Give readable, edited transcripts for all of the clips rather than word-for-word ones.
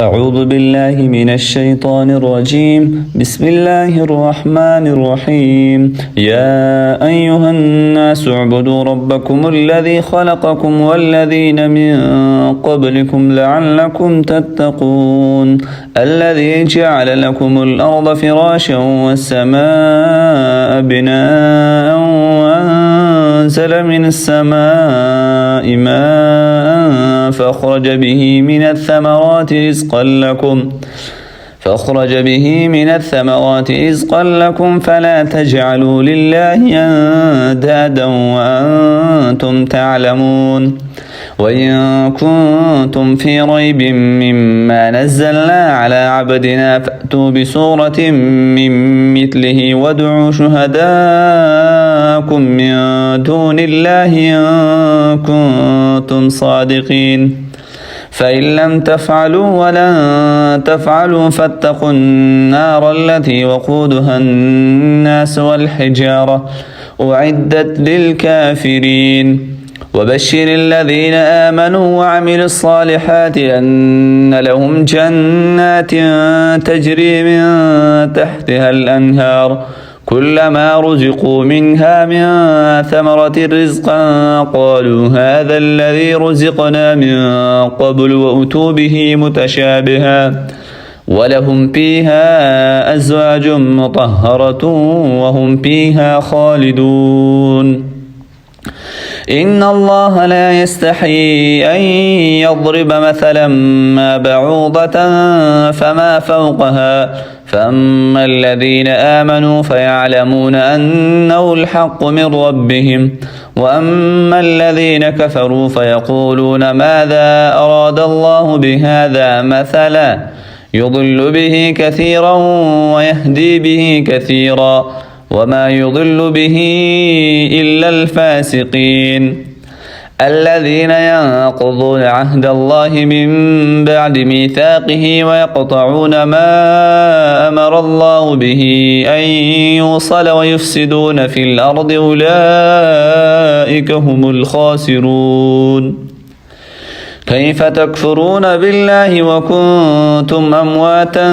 أعوذ بالله من الشيطان الرجيم. بسم الله الرحمن الرحيم. يا أيها الناس اعبدوا ربكم الذي خلقكم والذين من قبلكم لعلكم تتقون. الذي جعل لكم الأرض فراشا والسماء بناء وأنزل من السماء ماء فأخرج به من الثمرات رزقا لكم فلا تجعلوا لله أندادا وأنتم تعلمون. وإن كنتم في ريب مما نزلنا على عبدنا فأتوا بسورة من مثله وادعوا شهداءكم من دون الله إن كنتم صادقين. فإن لم تفعلوا ولن تفعلوا فاتقوا النار التي وقودها الناس والحجارة أعدت للكافرين. وبشر الذين آمنوا وعملوا الصالحات أن لهم جنات تجري من تحتها الأنهار كلما رزقوا منها من ثمرة رزقا قالوا هذا الذي رزقنا من قبل وأتوا به متشابها ولهم فيها أزواج مطهرة وهم فيها خالدون. إن الله لا يستحيي أن يضرب مثلا ما بعوضة فما فوقها فأما الذين آمنوا فيعلمون أنه الحق من ربهم وأما الذين كفروا فيقولون ماذا أراد الله بهذا مثلا يضل به كثيرا ويهدي به كثيرا وما يضل به إلا الفاسقين. الذين ينقضون عهد الله من بعد ميثاقه ويقطعون ما أمر الله به أن يوصل ويفسدون في الأرض أولئك هم الخاسرون. كيف تكفرون بالله وكنتم أمواتا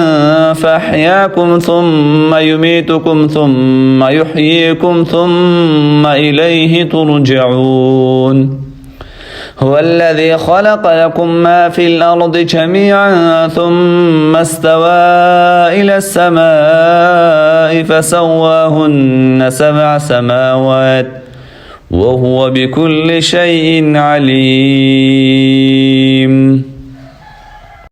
فأحياكم ثم يميتكم ثم يحييكم ثم إليه ترجعون. هو الذي خلق لكم ما في الأرض جميعا ثم استوى إلى السماء فسواهن 7 سماوات وهو بكل شيء عليم.